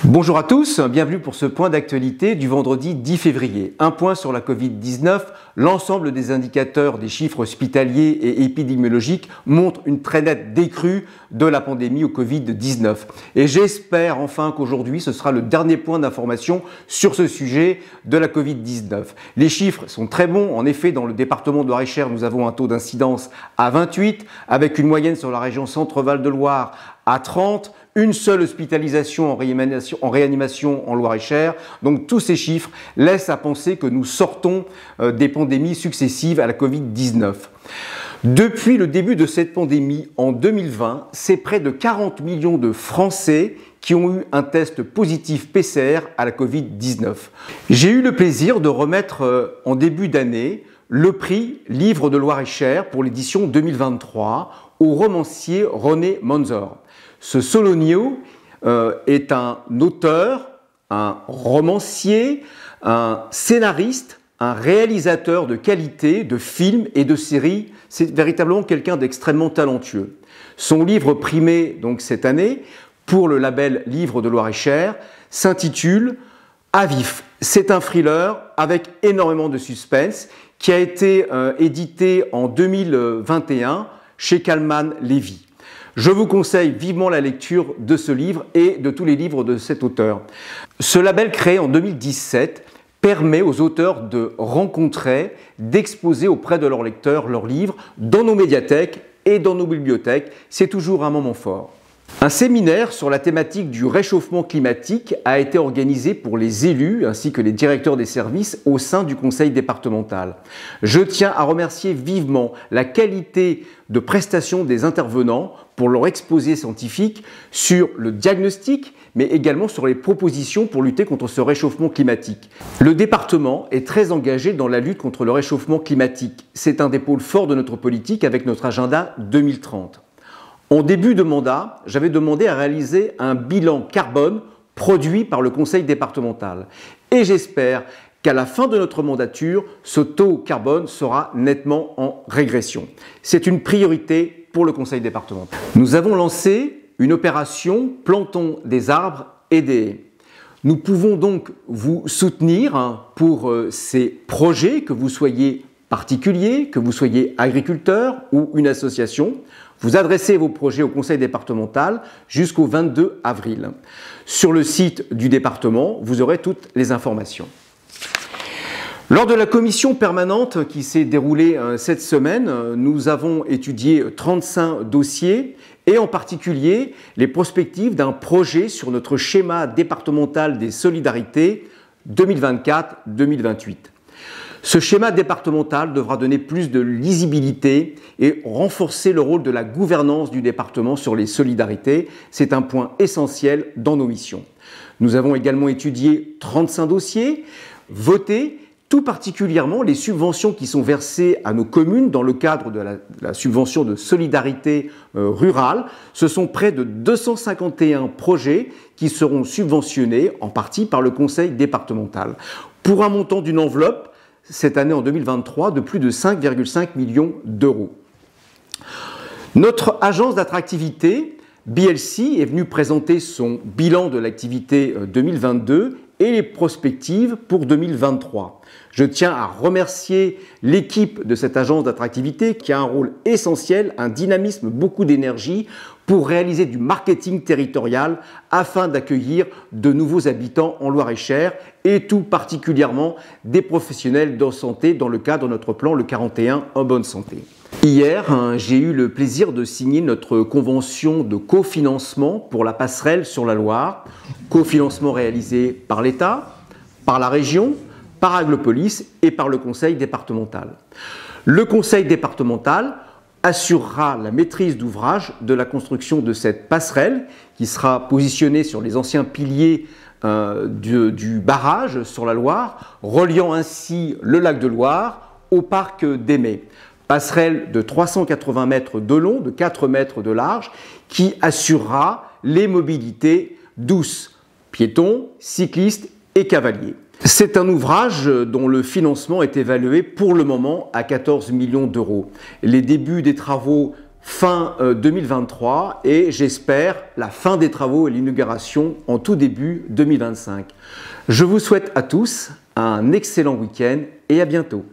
Bonjour à tous, bienvenue pour ce point d'actualité du vendredi 10 février. Un point sur la Covid-19, l'ensemble des indicateurs des chiffres hospitaliers et épidémiologiques montrent une très nette décrue de la pandémie au Covid-19. Et j'espère enfin qu'aujourd'hui ce sera le dernier point d'information sur ce sujet de la Covid-19. Les chiffres sont très bons, en effet dans le département de Loir-et-Cher nous avons un taux d'incidence à 28, avec une moyenne sur la région Centre-Val de Loire à 30, une seule hospitalisation en réanimation en Loir-et-Cher. Donc tous ces chiffres laissent à penser que nous sortons des pandémies successives à la Covid-19. Depuis le début de cette pandémie en 2020, c'est près de 40 millions de Français qui ont eu un test positif PCR à la Covid-19. J'ai eu le plaisir de remettre en début d'année le prix Livre de Loir-et-Cher pour l'édition 2023 au romancier René Manzor. Ce Sologno est un auteur, un romancier, un scénariste, un réalisateur de qualité, de films et de séries. C'est véritablement quelqu'un d'extrêmement talentueux. Son livre primé donc cette année pour le label Livre de Loir-et-Cher s'intitule À vif. C'est un thriller avec énormément de suspense qui a été édité en 2021 chez Calman Lévy. Je vous conseille vivement la lecture de ce livre et de tous les livres de cet auteur. Ce label créé en 2017 permet aux auteurs de rencontrer, d'exposer auprès de leurs lecteurs leurs livres dans nos médiathèques et dans nos bibliothèques. C'est toujours un moment fort. Un séminaire sur la thématique du réchauffement climatique a été organisé pour les élus ainsi que les directeurs des services au sein du conseil départemental. Je tiens à remercier vivement la qualité de prestation des intervenants pour leur exposé scientifique sur le diagnostic, mais également sur les propositions pour lutter contre ce réchauffement climatique. Le département est très engagé dans la lutte contre le réchauffement climatique. C'est un des pôles forts de notre politique avec notre agenda 2030. En début de mandat, j'avais demandé à réaliser un bilan carbone produit par le conseil départemental. Et j'espère qu'à la fin de notre mandature, ce taux carbone sera nettement en régression. C'est une priorité pour le conseil départemental. Nous avons lancé une opération Plantons des arbres et des haies. Nous pouvons donc vous soutenir pour ces projets, que vous soyez particulier, que vous soyez agriculteur ou une association. Vous adressez vos projets au conseil départemental jusqu'au 22 avril. Sur le site du département, vous aurez toutes les informations. Lors de la commission permanente qui s'est déroulée cette semaine, nous avons étudié 35 dossiers et en particulier les prospectives d'un projet sur notre schéma départemental des solidarités 2024-2028. Ce schéma départemental devra donner plus de lisibilité et renforcer le rôle de la gouvernance du département sur les solidarités. C'est un point essentiel dans nos missions. Nous avons également étudié 35 dossiers, voté tout particulièrement les subventions qui sont versées à nos communes dans le cadre de la subvention de solidarité rurale. Ce sont près de 251 projets qui seront subventionnés en partie par le conseil départemental pour un montant d'une enveloppe cette année en 2023 de plus de 5,5 millions d'euros. Notre agence d'attractivité, BLC, est venue présenter son bilan de l'activité 2022 et les prospectives pour 2023. Je tiens à remercier l'équipe de cette agence d'attractivité qui a un rôle essentiel, un dynamisme, beaucoup d'énergie pour réaliser du marketing territorial afin d'accueillir de nouveaux habitants en Loir-et-Cher et tout particulièrement des professionnels de santé dans le cadre de notre plan Le 41 en bonne santé. Hier, j'ai eu le plaisir de signer notre convention de cofinancement pour la passerelle sur la Loire, cofinancement réalisé par l'État, par la région, par Aglopolis et par le conseil départemental. Le conseil départemental assurera la maîtrise d'ouvrage de la construction de cette passerelle qui sera positionnée sur les anciens piliers du barrage sur la Loire, reliant ainsi le lac de Loire au parc d'Aimé. Passerelle de 380 mètres de long, de 4 mètres de large, qui assurera les mobilités douces, piétons, cyclistes et cavaliers. C'est un ouvrage dont le financement est évalué pour le moment à 14 millions d'euros. Les débuts des travaux fin 2023 et j'espère la fin des travaux et l'inauguration en tout début 2025. Je vous souhaite à tous un excellent week-end et à bientôt.